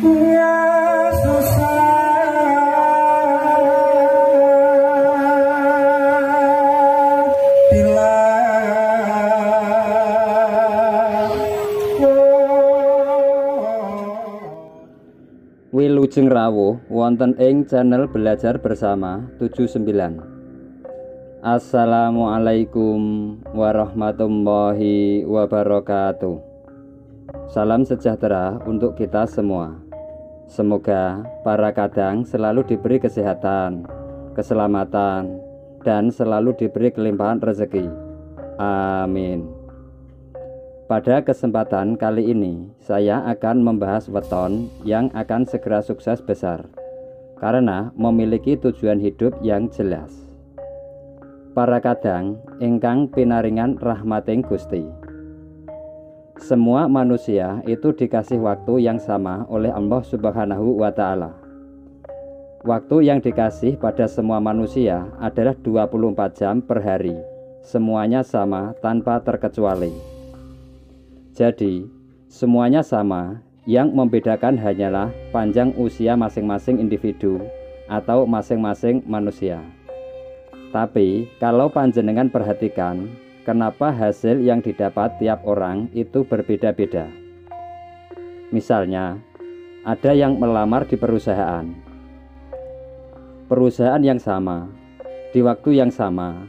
Ya susah bila Wilujeng rawuh wonten ing channel Belajar Bersama 79. Assalamualaikum warahmatullahi wabarakatuh. Salam sejahtera untuk kita semua. Semoga para kadang selalu diberi kesehatan, keselamatan, dan selalu diberi kelimpahan rezeki. Amin. Pada kesempatan kali ini, saya akan membahas weton yang akan segera sukses besar karena memiliki tujuan hidup yang jelas. Para kadang ingkang pinaringan rahmating Gusti. Semua manusia itu dikasih waktu yang sama oleh Allah Subhanahu wa Ta'ala. Waktu yang dikasih pada semua manusia adalah 24 jam per hari. Semuanya sama tanpa terkecuali. Jadi, semuanya sama, yang membedakan hanyalah panjang usia masing-masing individu atau masing-masing manusia. Tapi, kalau panjenengan perhatikan, kenapa hasil yang didapat tiap orang itu berbeda-beda? Misalnya, ada yang melamar di perusahaan yang sama, di waktu yang sama,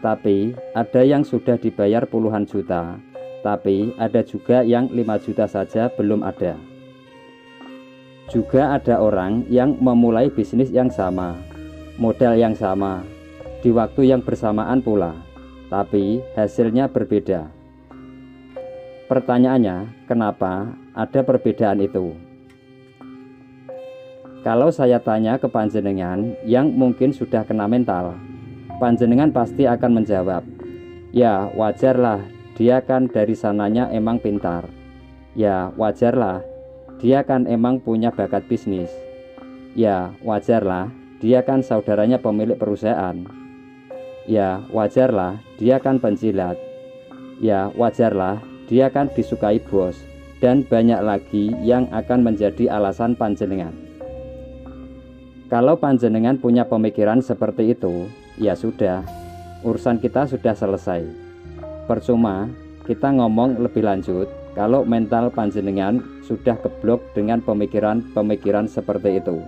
tapi ada yang sudah dibayar puluhan juta, tapi ada juga yang 5 juta saja belum ada. Juga ada orang yang memulai bisnis yang sama, modal yang sama, di waktu yang bersamaan pula, tapi hasilnya berbeda. Pertanyaannya, kenapa ada perbedaan itu? Kalau saya tanya ke panjenengan yang mungkin sudah kena mental, panjenengan pasti akan menjawab, ya wajarlah, dia kan dari sananya emang pintar. Ya wajarlah, dia kan emang punya bakat bisnis. Ya wajarlah, dia kan saudaranya pemilik perusahaan. Ya wajarlah, dia kan penjilat. Ya wajarlah, dia kan disukai bos. Dan banyak lagi yang akan menjadi alasan panjenengan. Kalau panjenengan punya pemikiran seperti itu, ya sudah, urusan kita sudah selesai. Percuma kita ngomong lebih lanjut kalau mental panjenengan sudah keblok dengan pemikiran-pemikiran seperti itu.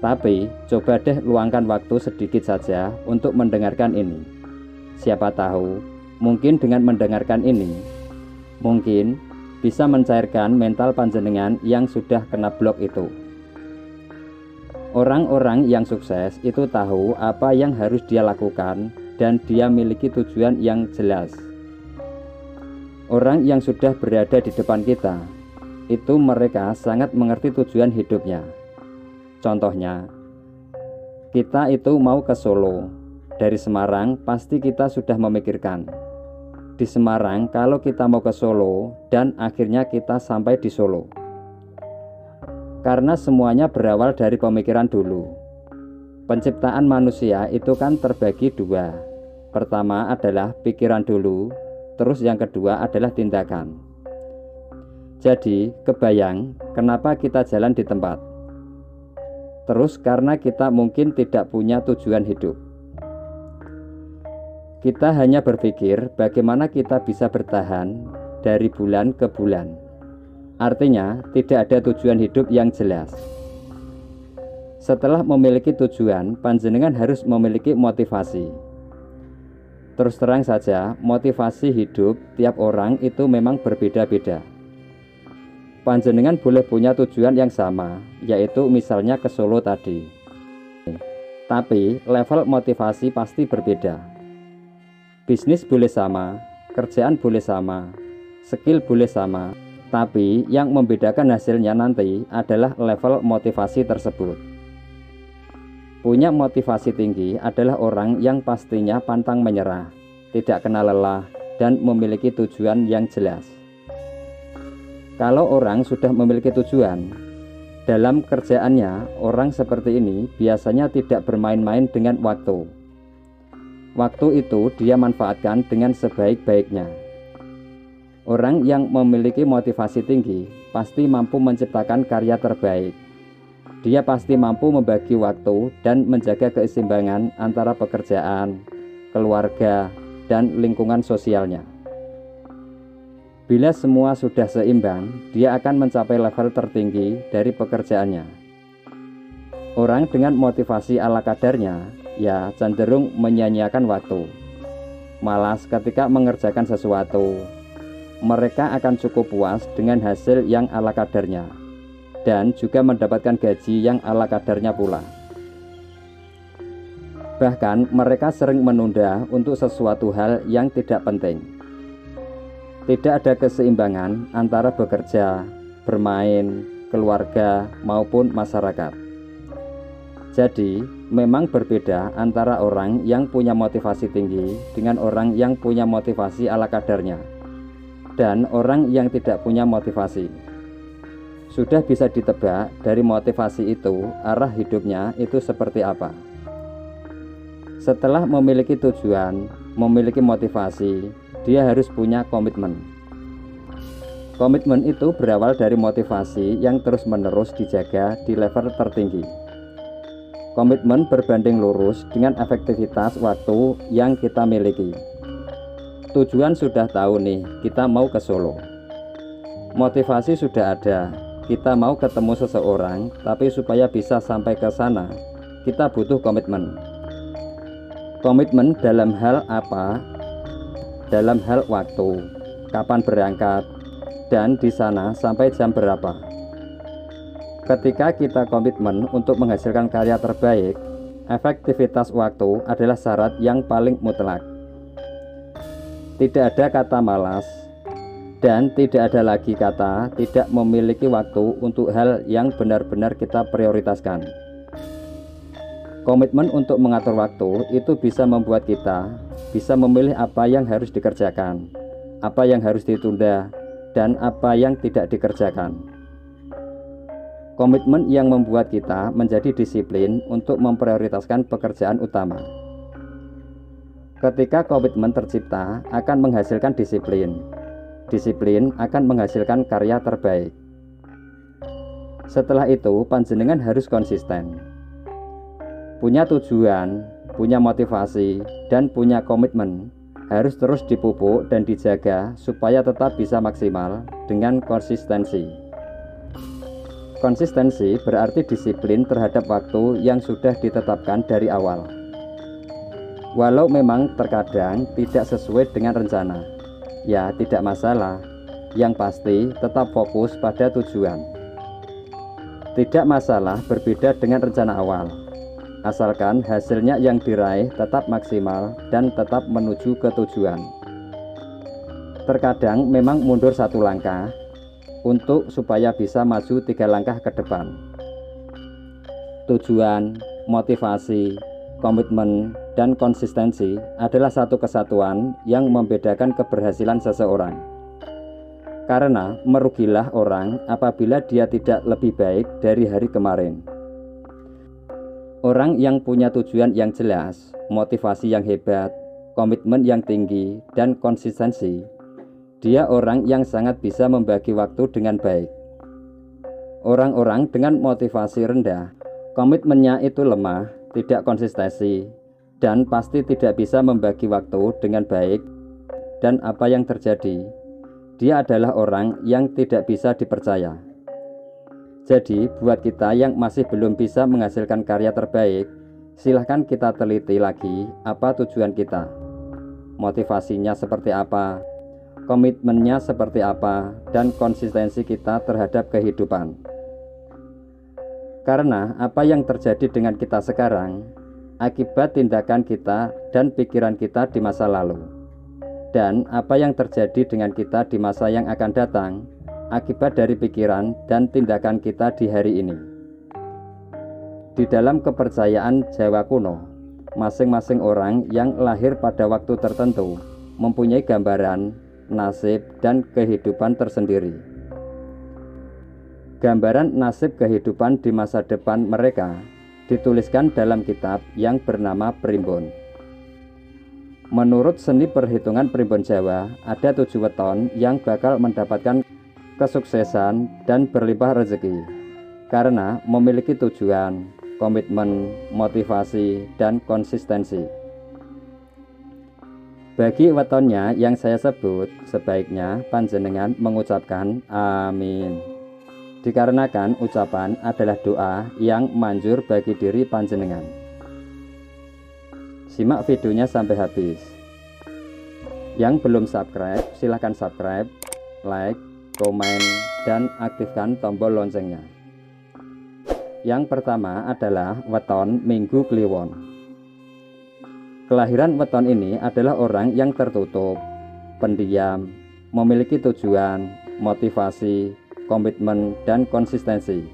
Tapi coba deh luangkan waktu sedikit saja untuk mendengarkan ini. Siapa tahu mungkin dengan mendengarkan ini mungkin bisa mencairkan mental panjenengan yang sudah kena blok itu. Orang-orang yang sukses itu tahu apa yang harus dia lakukan dan dia miliki tujuan yang jelas. Orang yang sudah berada di depan kita, itu mereka sangat mengerti tujuan hidupnya. Contohnya, kita itu mau ke Solo. Dari Semarang pasti kita sudah memikirkan. Di Semarang kalau kita mau ke Solo dan akhirnya kita sampai di Solo. Karena semuanya berawal dari pemikiran dulu. Penciptaan manusia itu kan terbagi dua. Pertama adalah pikiran dulu, terus yang kedua adalah tindakan. Jadi, kebayang kenapa kita jalan di tempat. Terus karena kita mungkin tidak punya tujuan hidup. Kita hanya berpikir bagaimana kita bisa bertahan dari bulan ke bulan. Artinya, tidak ada tujuan hidup yang jelas. Setelah memiliki tujuan, panjenengan harus memiliki motivasi. Terus terang saja, motivasi hidup tiap orang itu memang berbeda-beda. Panjenengan boleh punya tujuan yang sama, yaitu misalnya ke Solo tadi. Tapi level motivasi pasti berbeda. Bisnis boleh sama, kerjaan boleh sama, skill boleh sama, tapi yang membedakan hasilnya nanti adalah level motivasi tersebut. Punya motivasi tinggi adalah orang yang pastinya pantang menyerah, tidak kenal lelah, dan memiliki tujuan yang jelas. Kalau orang sudah memiliki tujuan, dalam kerjaannya orang seperti ini biasanya tidak bermain-main dengan waktu. Waktu itu dia manfaatkan dengan sebaik-baiknya. Orang yang memiliki motivasi tinggi pasti mampu menciptakan karya terbaik. Dia pasti mampu membagi waktu dan menjaga keseimbangan antara pekerjaan, keluarga, dan lingkungan sosialnya. Bila semua sudah seimbang, dia akan mencapai level tertinggi dari pekerjaannya. Orang dengan motivasi ala kadarnya, ya cenderung menyia-nyiakan waktu, malas ketika mengerjakan sesuatu. Mereka akan cukup puas dengan hasil yang ala kadarnya, dan juga mendapatkan gaji yang ala kadarnya pula. Bahkan mereka sering menunda untuk sesuatu hal yang tidak penting. Tidak ada keseimbangan antara bekerja, bermain, keluarga, maupun masyarakat. Jadi, memang berbeda antara orang yang punya motivasi tinggi dengan orang yang punya motivasi ala kadarnya, dan orang yang tidak punya motivasi. Sudah bisa ditebak dari motivasi itu, arah hidupnya itu seperti apa. Setelah memiliki tujuan, memiliki motivasi, dia harus punya komitmen. Komitmen itu berawal dari motivasi yang terus-menerus dijaga di level tertinggi. Komitmen berbanding lurus dengan efektivitas waktu yang kita miliki. Tujuan sudah tahu nih, kita mau ke Solo. Motivasi sudah ada, kita mau ketemu seseorang, tapi supaya bisa sampai ke sana, kita butuh komitmen. Komitmen dalam hal apa? Dalam hal waktu, kapan berangkat, dan di sana sampai jam berapa. Ketika kita komitmen untuk menghasilkan karya terbaik, efektivitas waktu adalah syarat yang paling mutlak. Tidak ada kata malas, dan tidak ada lagi kata tidak memiliki waktu untuk hal yang benar-benar kita prioritaskan. Komitmen untuk mengatur waktu itu bisa membuat kita bisa memilih apa yang harus dikerjakan, apa yang harus ditunda, dan apa yang tidak dikerjakan. Komitmen yang membuat kita menjadi disiplin untuk memprioritaskan pekerjaan utama. Ketika komitmen tercipta, akan menghasilkan disiplin. Disiplin akan menghasilkan karya terbaik. Setelah itu, panjenengan harus konsisten. Punya tujuan, punya motivasi, dan punya komitmen harus terus dipupuk dan dijaga supaya tetap bisa maksimal dengan konsistensi. Konsistensi berarti disiplin terhadap waktu yang sudah ditetapkan dari awal. Walau memang terkadang tidak sesuai dengan rencana, ya tidak masalah. Yang pasti tetap fokus pada tujuan. Tidak masalah berbeda dengan rencana awal, asalkan hasilnya yang diraih tetap maksimal dan tetap menuju ke tujuan. Terkadang memang mundur satu langkah untuk supaya bisa maju 3 langkah ke depan. Tujuan, motivasi, komitmen, dan konsistensi adalah satu kesatuan yang membedakan keberhasilan seseorang. Karena merugilah orang apabila dia tidak lebih baik dari hari kemarin. Orang yang punya tujuan yang jelas, motivasi yang hebat, komitmen yang tinggi, dan konsistensi, dia orang yang sangat bisa membagi waktu dengan baik. Orang-orang dengan motivasi rendah, komitmennya itu lemah, tidak konsistensi, dan pasti tidak bisa membagi waktu dengan baik. Dan apa yang terjadi? Dia adalah orang yang tidak bisa dipercaya. Jadi, buat kita yang masih belum bisa menghasilkan karya terbaik, silahkan kita teliti lagi apa tujuan kita. Motivasinya seperti apa, komitmennya seperti apa, dan konsistensi kita terhadap kehidupan. Karena apa yang terjadi dengan kita sekarang, akibat tindakan kita dan pikiran kita di masa lalu. Dan apa yang terjadi dengan kita di masa yang akan datang, akibat dari pikiran dan tindakan kita di hari ini. Di dalam kepercayaan Jawa kuno, masing-masing orang yang lahir pada waktu tertentu mempunyai gambaran, nasib, dan kehidupan tersendiri. Gambaran nasib kehidupan di masa depan mereka dituliskan dalam kitab yang bernama Primbon. Menurut seni perhitungan primbon Jawa, ada 7 weton yang bakal mendapatkan kesuksesan dan berlimpah rezeki karena memiliki tujuan, komitmen, motivasi, dan konsistensi. Bagi wetonnya yang saya sebut, sebaiknya panjenengan mengucapkan amin. Dikarenakan ucapan adalah doa yang manjur bagi diri panjenengan. Simak videonya sampai habis. Yang belum subscribe, silahkan subscribe, like, komen, dan aktifkan tombol loncengnya. Yang pertama adalah weton Minggu Kliwon. Kelahiran weton ini adalah orang yang tertutup, pendiam, memiliki tujuan, motivasi, komitmen, dan konsistensi.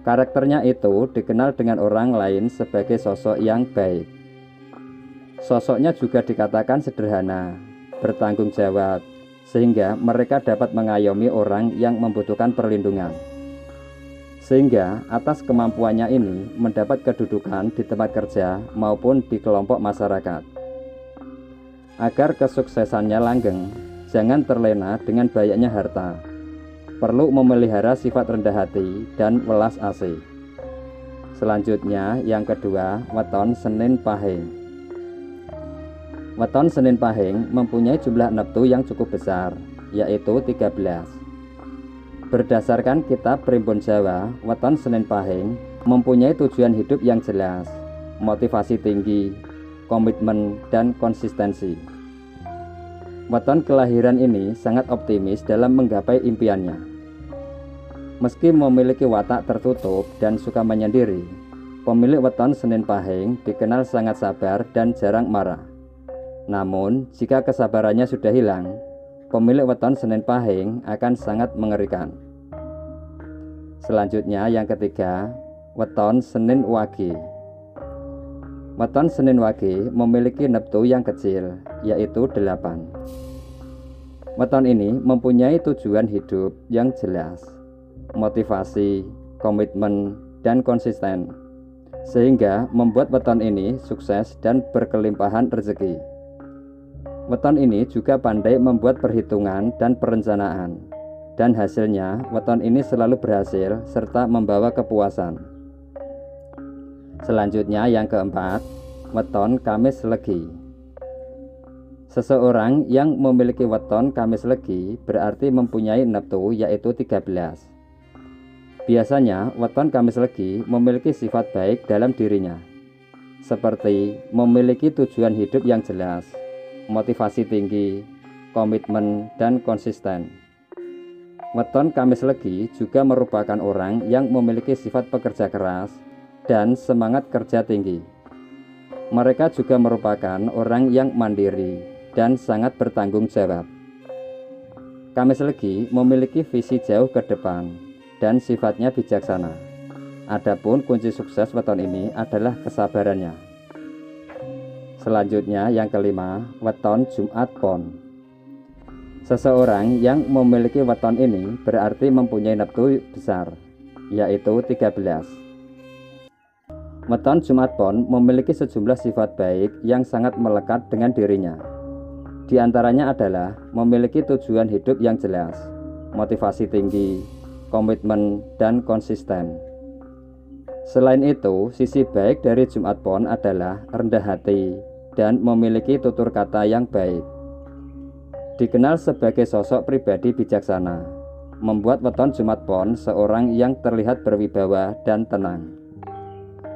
Karakternya itu dikenal dengan orang lain sebagai sosok yang baik. Sosoknya juga dikatakan sederhana, bertanggung jawab, sehingga mereka dapat mengayomi orang yang membutuhkan perlindungan. Sehingga atas kemampuannya ini mendapat kedudukan di tempat kerja maupun di kelompok masyarakat. Agar kesuksesannya langgeng, jangan terlena dengan banyaknya harta. Perlu memelihara sifat rendah hati dan welas asih. Selanjutnya yang kedua, weton Senin Pahing. Weton Senin Pahing mempunyai jumlah neptu yang cukup besar, yaitu 13. Berdasarkan kitab Primbon Jawa, weton Senin Pahing mempunyai tujuan hidup yang jelas, motivasi tinggi, komitmen, dan konsistensi. Weton kelahiran ini sangat optimis dalam menggapai impiannya. Meski memiliki watak tertutup dan suka menyendiri, pemilik weton Senin Pahing dikenal sangat sabar dan jarang marah. Namun, jika kesabarannya sudah hilang, pemilik weton Senin Pahing akan sangat mengerikan. Selanjutnya yang ketiga, weton Senin Wage. Weton Senin Wage memiliki neptu yang kecil, yaitu 8. Weton ini mempunyai tujuan hidup yang jelas, motivasi, komitmen, dan konsisten, sehingga membuat weton ini sukses dan berkelimpahan rezeki. Weton ini juga pandai membuat perhitungan dan perencanaan, dan hasilnya weton ini selalu berhasil serta membawa kepuasan. Selanjutnya yang keempat, weton Kamis Legi. Seseorang yang memiliki weton Kamis Legi berarti mempunyai neptu yaitu 13. Biasanya weton Kamis Legi memiliki sifat baik dalam dirinya, seperti memiliki tujuan hidup yang jelas, motivasi tinggi, komitmen, dan konsisten. Weton Kamis Legi juga merupakan orang yang memiliki sifat pekerja keras dan semangat kerja tinggi. Mereka juga merupakan orang yang mandiri dan sangat bertanggung jawab. Kamis Legi memiliki visi jauh ke depan dan sifatnya bijaksana. Adapun kunci sukses weton ini adalah kesabarannya. Selanjutnya yang kelima, weton Jumat Pon. Seseorang yang memiliki weton ini berarti mempunyai neptu besar, yaitu 13. Weton Jumat Pon memiliki sejumlah sifat baik yang sangat melekat dengan dirinya. Di antaranya adalah memiliki tujuan hidup yang jelas, motivasi tinggi, komitmen, dan konsisten. Selain itu, sisi baik dari Jumat Pon adalah rendah hati dan memiliki tutur kata yang baik. Dikenal sebagai sosok pribadi bijaksana, membuat weton Jumat Pon seorang yang terlihat berwibawa dan tenang.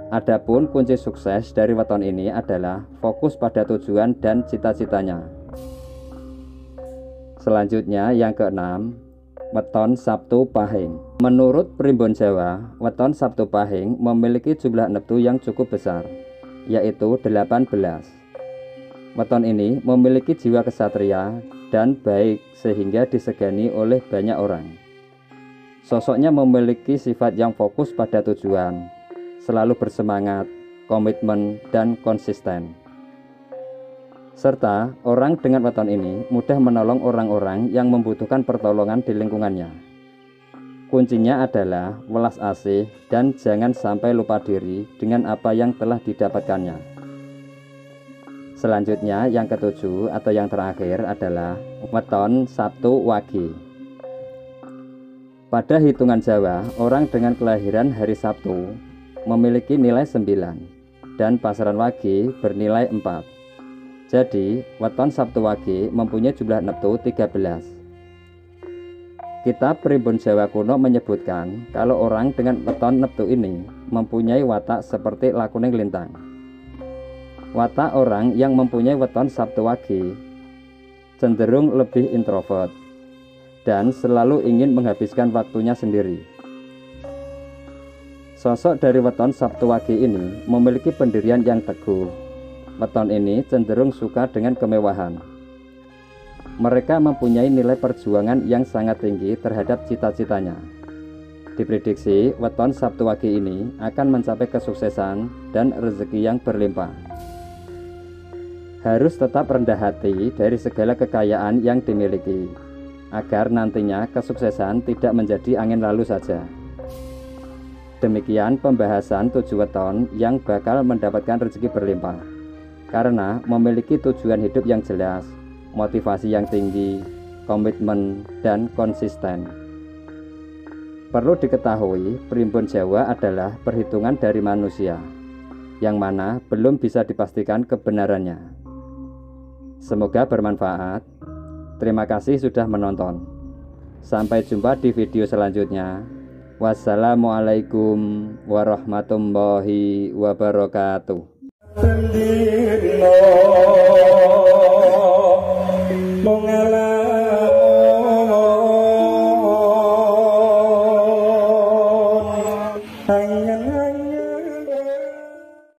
Adapun kunci sukses dari weton ini adalah fokus pada tujuan dan cita-citanya. Selanjutnya yang keenam, weton Sabtu Pahing. Menurut Primbon Jawa, weton Sabtu Pahing memiliki jumlah neptu yang cukup besar, yaitu 18. Weton ini memiliki jiwa kesatria dan baik sehingga disegani oleh banyak orang. Sosoknya memiliki sifat yang fokus pada tujuan, selalu bersemangat, komitmen, dan konsisten. Serta orang dengan weton ini mudah menolong orang-orang yang membutuhkan pertolongan di lingkungannya. Kuncinya adalah welas asih dan jangan sampai lupa diri dengan apa yang telah didapatkannya. Selanjutnya yang ketujuh atau yang terakhir adalah weton Sabtu Wage. Pada hitungan Jawa, orang dengan kelahiran hari Sabtu memiliki nilai 9 dan pasaran Wage bernilai 4. Jadi, weton Sabtu Wage mempunyai jumlah neptu 13. Kitab Primbon Jawa Kuno menyebutkan kalau orang dengan weton neptu ini mempunyai watak seperti lakuning lintang. Watak orang yang mempunyai weton Sabtu Wage cenderung lebih introvert dan selalu ingin menghabiskan waktunya sendiri. Sosok dari weton Sabtu Wage ini memiliki pendirian yang teguh. Weton ini cenderung suka dengan kemewahan. Mereka mempunyai nilai perjuangan yang sangat tinggi terhadap cita-citanya. Diprediksi weton Sabtu Wage ini akan mencapai kesuksesan dan rezeki yang berlimpah. Harus tetap rendah hati dari segala kekayaan yang dimiliki, agar nantinya kesuksesan tidak menjadi angin lalu saja. Demikian pembahasan 7 weton yang bakal mendapatkan rezeki berlimpah, karena memiliki tujuan hidup yang jelas, motivasi yang tinggi, komitmen, dan konsisten. Perlu diketahui, Primbon Jawa adalah perhitungan dari manusia, yang mana belum bisa dipastikan kebenarannya. Semoga bermanfaat. Terima kasih sudah menonton. Sampai jumpa di video selanjutnya. Wassalamualaikum warahmatullahi wabarakatuh.